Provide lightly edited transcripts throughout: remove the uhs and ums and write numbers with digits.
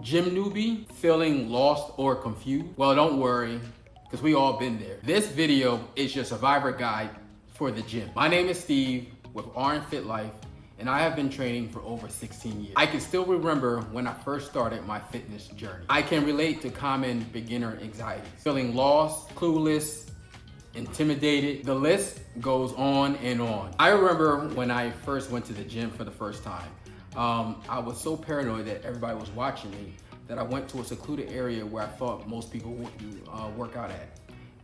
Gym newbie, feeling lost or confused? Well, don't worry, because we all been there. This video is your survivor guide for the gym. My name is Steve with R.N.FitLife, and I have been training for over 16 years. I can still remember when I first started my fitness journey. I can relate to common beginner anxieties, feeling lost, clueless, intimidated. The list goes on and on. I remember when I first went to the gym for the first time. I was so paranoid that everybody was watching me that I went to a secluded area where I thought most people wouldn't work out at.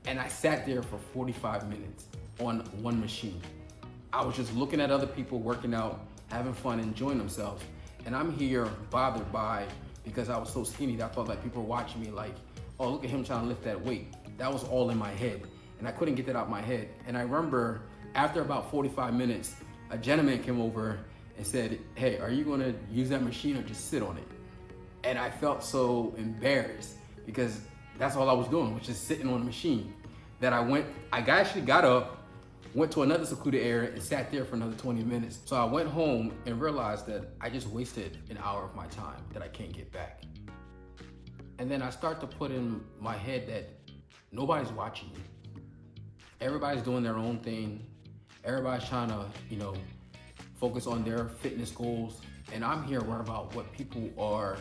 And I sat there for 45 minutes on one machine. I was just looking at other people working out, having fun, enjoying themselves. And I'm here bothered by, because I was so skinny that I felt like people were watching me like, oh, look at him trying to lift that weight. That was all in my head. And I couldn't get that out of my head. And I remember after about 45 minutes, a gentleman came over and said, hey, are you gonna use that machine or just sit on it? And I felt so embarrassed because that's all I was doing, was just sitting on the machine. That I actually got up, went to another secluded area and sat there for another 20 minutes. So I went home and realized that I just wasted an hour of my time that I can't get back. And then I start to put in my head that nobody's watching you. Everybody's doing their own thing. Everybody's trying to, focus on their fitness goals. And I'm here worried about what people are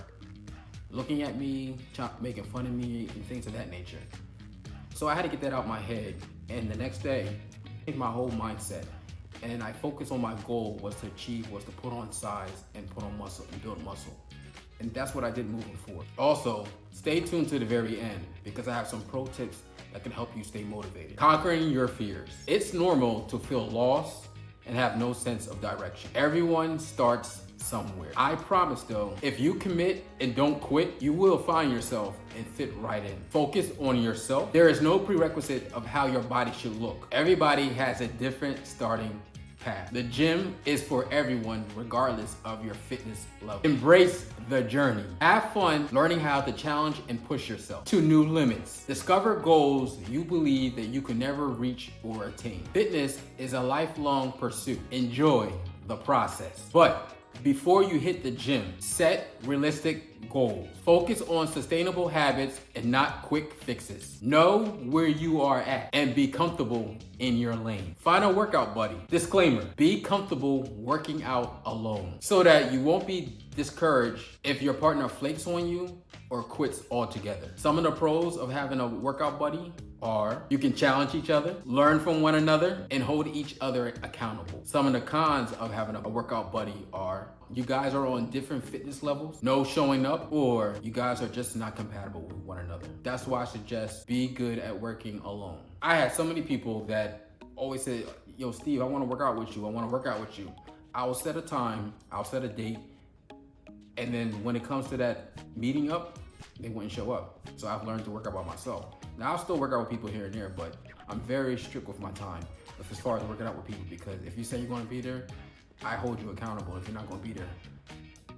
looking at me, making fun of me, and things of that nature. So I had to get that out of my head. And the next day, I changed my whole mindset. And I focused on my goal was to put on size and put on muscle and build muscle. And that's what I did moving forward. Also, stay tuned to the very end because I have some pro tips that can help you stay motivated. Conquering your fears. It's normal to feel lost and have no sense of direction. Everyone starts somewhere. I promise though, if you commit and don't quit, you will find yourself and fit right in. Focus on yourself. There is no prerequisite of how your body should look. Everybody has a different starting path. The gym is for everyone, regardless of your fitness level. Embrace the journey. Have fun learning how to challenge and push yourself to new limits. Discover goals you believe that you can never reach or attain. Fitness is a lifelong pursuit. Enjoy the process. But before you hit the gym, set realistic goals. Focus on sustainable habits and not quick fixes. Know where you are at and be comfortable in your lane. Find a workout buddy. Disclaimer, be comfortable working out alone so that you won't be discouraged if your partner flakes on you or quits altogether. Some of the pros of having a workout buddy are you can challenge each other, learn from one another, and hold each other accountable. Some of the cons of having a workout buddy are you guys are on different fitness levels, no showing up, or you guys are just not compatible with one another. That's why I suggest be good at working alone. I had so many people that always say, yo, Steve, I want to work out with you. I want to work out with you. I will set a time, I'll set a date, and then when it comes to that meeting up, they wouldn't show up. So I've learned to work out by myself. Now I'll still work out with people here and there, but I'm very strict with my time as far as working out with people, because if you say you're going to be there, I hold you accountable if you're not going to be there.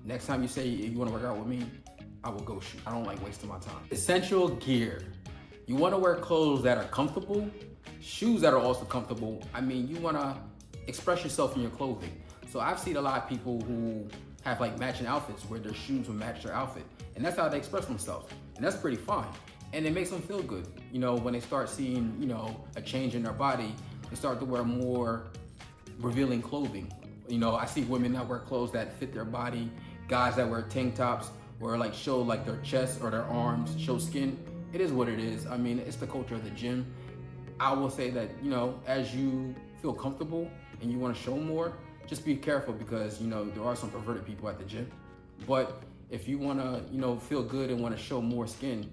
Next time you say you want to work out with me, I will ghost you. I don't like wasting my time. Essential gear. You want to wear clothes that are comfortable, shoes that are also comfortable. I mean, you want to express yourself in your clothing. So I've seen a lot of people who have like matching outfits where their shoes will match their outfit. And that's how they express themselves. And that's pretty fine. And it makes them feel good. When they start seeing, a change in their body, they start to wear more revealing clothing. I see women that wear clothes that fit their body, guys that wear tank tops or like show like their chest or their arms, show skin. It is what it is. I mean, it's the culture of the gym. I will say that, as you feel comfortable and you want to show more, just be careful because, there are some perverted people at the gym. But if you want to, feel good and want to show more skin,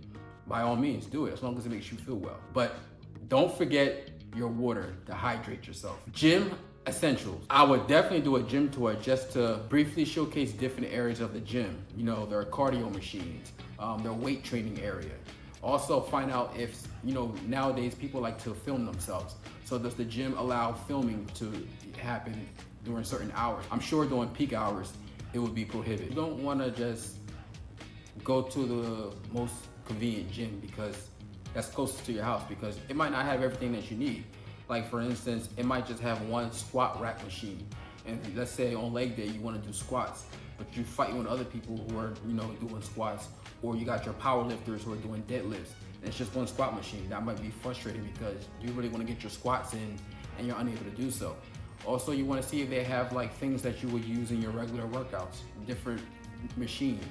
by all means, do it as long as it makes you feel well. But don't forget your water to hydrate yourself. Gym essentials. I would definitely do a gym tour just to briefly showcase different areas of the gym. Their cardio machines, their weight training area. Also find out if, nowadays people like to film themselves. So does the gym allow filming to happen during certain hours? I'm sure during peak hours, it would be prohibited. You don't want to just go to the most convenient gym because that's closest to your house, because it might not have everything that you need. Like for instance, it might just have one squat rack machine. And let's say on leg day, you want to do squats. but you're fighting with other people who are, doing squats, or you got your power lifters who are doing deadlifts, and it's just one squat machine. That might be frustrating because you really want to get your squats in and you're unable to do so. Also, you want to see if they have like things that you would use in your regular workouts, different machines.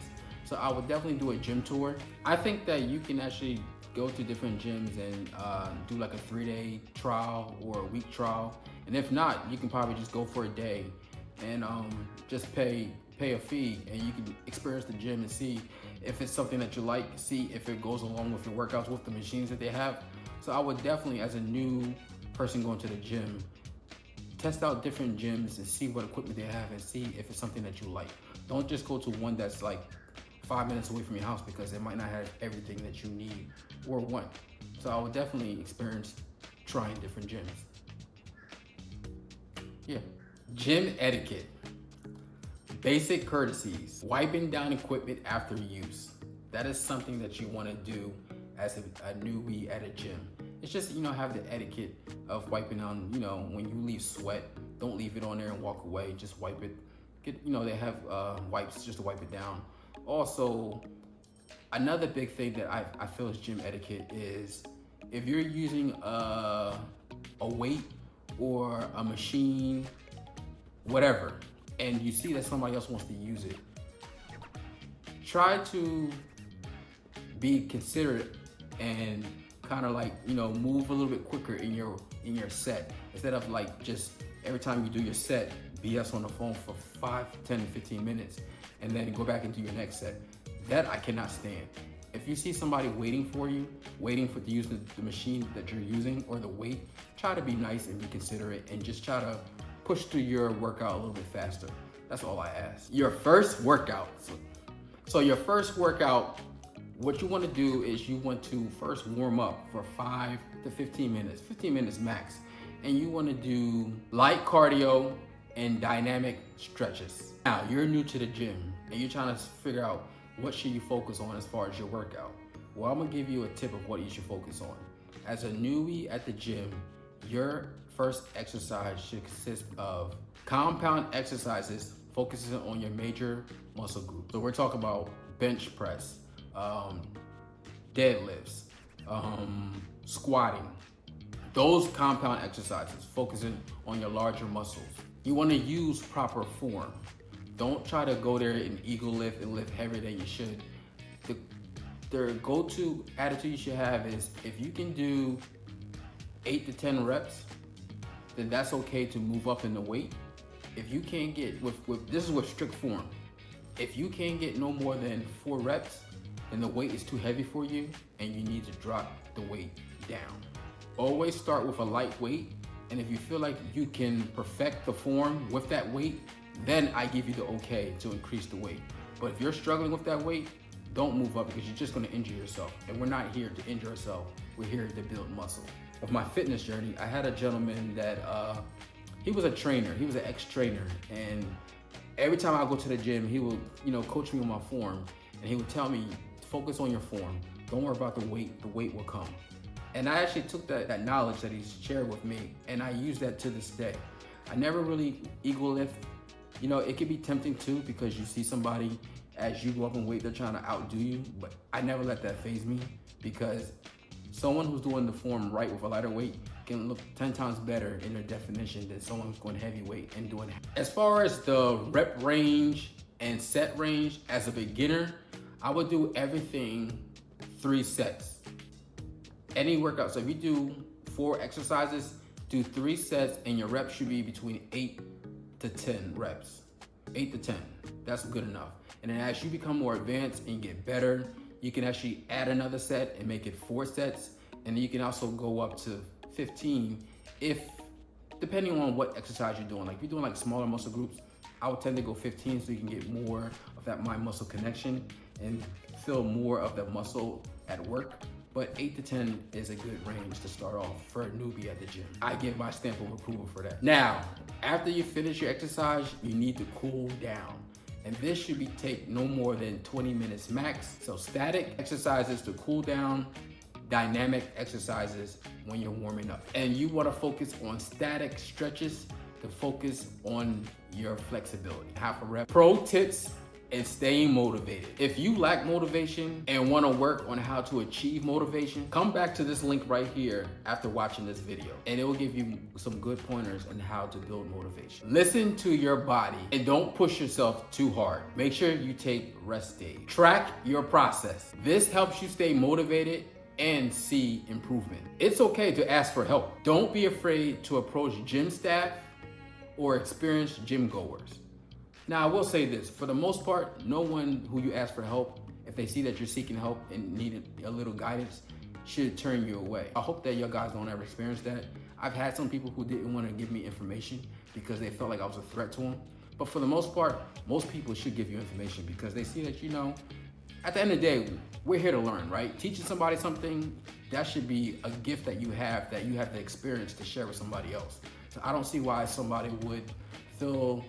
So I would definitely do a gym tour. I think that you can actually go to different gyms and do like a 3-day trial or a week trial. And if not, you can probably just go for a day and just pay a fee, and you can experience the gym and see if it's something that you like, see if it goes along with your workouts with the machines that they have. So I would definitely, as a new person going to the gym, test out different gyms and see what equipment they have and see if it's something that you like. Don't just go to one that's like 5 minutes away from your house because it might not have everything that you need or want. So I would definitely experience trying different gyms. Yeah. Gym etiquette. Basic courtesies. Wiping down equipment after use. That is something that you want to do as a newbie at a gym. It's just, have the etiquette of wiping down, when you leave sweat, don't leave it on there and walk away. Just wipe it. They have wipes just to wipe it down. Also, another big thing that I feel is gym etiquette is if you're using a weight or a machine, whatever, and you see that somebody else wants to use it, try to be considerate and kind of like, move a little bit quicker in your set, instead of like just every time you do your set, BS on the phone for 5, 10, 15 minutes, and then go back into your next set. That I cannot stand. If you see somebody waiting for you, waiting to use the machine that you're using or the weight, try to be nice and be considerate and just try to push through your workout a little bit faster. That's all I ask. Your first workout. So your first workout, what you want to do is you want to first warm up for 5 to 15 minutes, 15 minutes max. And you want to do light cardio and dynamic stretches. Now, you're new to the gym and you're trying to figure out what should you focus on as far as your workout. Well, I'm gonna give you a tip of what you should focus on. As a newbie at the gym, your first exercise should consist of compound exercises focusing on your major muscle groups. So we're talking about bench press, deadlifts, squatting. Those compound exercises focusing on your larger muscles. You want to use proper form. Don't try to go there and ego lift and lift heavier than you should. The go-to attitude you should have is if you can do 8 to 10 reps, then that's okay to move up in the weight. If you can't get, this is with strict form, if you can't get no more than 4 reps, then the weight is too heavy for you and you need to drop the weight down. Always start with a light weight, and if you feel like you can perfect the form with that weight, then I give you the okay to increase the weight. But if you're struggling with that weight, don't move up because you're just gonna injure yourself. And we're not here to injure ourselves, we're here to build muscle. With my fitness journey, I had a gentleman that, he was a trainer, he was an ex-trainer, and every time I go to the gym, he would, coach me on my form, and he would tell me, focus on your form, don't worry about the weight will come. And I actually took that knowledge that he's shared with me, and I use that to this day. I never really ego lift. It can be tempting too because you see somebody, as you go up in weight, they're trying to outdo you, but I never let that faze me because someone who's doing the form right with a lighter weight can look 10 times better in their definition than someone who's going heavyweight and doing it. As far as the rep range and set range, as a beginner, I would do everything 3 sets. Any workout, so if you do 4 exercises, do 3 sets and your reps should be between 8 to 10 reps. 8 to 10, that's good enough. And then as you become more advanced and get better, you can actually add another set and make it 4 sets. And then you can also go up to 15 depending on what exercise you're doing. Like if you're doing like smaller muscle groups, I would tend to go 15 so you can get more of that mind muscle connection and feel more of the muscle at work. But 8 to 10 is a good range to start off for a newbie at the gym. I give my stamp of approval for that. Now, after you finish your exercise, you need to cool down. And this should take no more than 20 minutes max. So static exercises to cool down, dynamic exercises when you're warming up. And you wanna focus on static stretches to focus on your flexibility. Half a rep. Pro tips and staying motivated. If you lack motivation and want to work on how to achieve motivation, come back to this link right here after watching this video, and it will give you some good pointers on how to build motivation. Listen to your body and don't push yourself too hard. Make sure you take rest days. Track your process. This helps you stay motivated and see improvement. It's okay to ask for help. Don't be afraid to approach gym staff or experienced gym goers. Now, I will say this, for the most part, no one who you ask for help, if they see that you're seeking help and need a little guidance, should turn you away. I hope that you guys don't ever experience that. I've had some people who didn't want to give me information because they felt like I was a threat to them. But for the most part, most people should give you information because they see that, at the end of the day, we're here to learn, right? Teaching somebody something, that should be a gift that you have the experience to share with somebody else. So I don't see why somebody would feel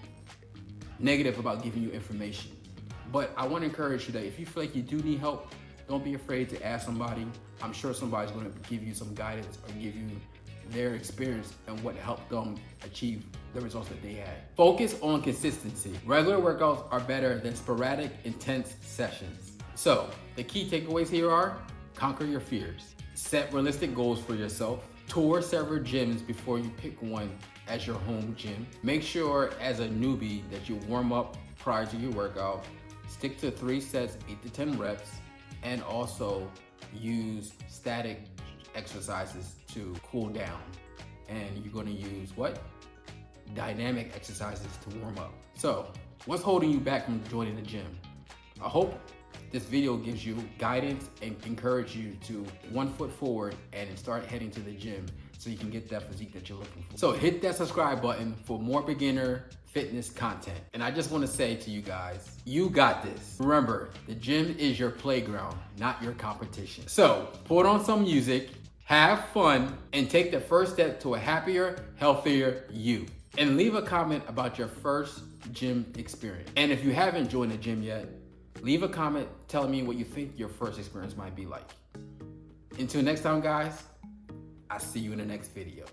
negative about giving you information. But I want to encourage you that if you feel like you do need help, don't be afraid to ask somebody. I'm sure somebody's going to give you some guidance or give you their experience and what helped them achieve the results that they had. Focus on consistency. Regular workouts are better than sporadic, intense sessions. So the key takeaways here are: conquer your fears, set realistic goals for yourself, tour several gyms before you pick one as your home gym. Make sure as a newbie that you warm up prior to your workout. Stick to 3 sets, 8 to 10 reps, and also use static exercises to cool down. And you're gonna use what? Dynamic exercises to warm up. So what's holding you back from joining the gym? I hope this video gives you guidance and encourage you to 1 foot forward and start heading to the gym so you can get that physique that you're looking for. So hit that subscribe button for more beginner fitness content. And I just want to say to you guys, you got this. Remember, the gym is your playground, not your competition. So put on some music, have fun, and take the first step to a happier, healthier you. And leave a comment about your first gym experience. And if you haven't joined the gym yet, leave a comment telling me what you think your first experience might be like. Until next time, guys, I'll see you in the next video.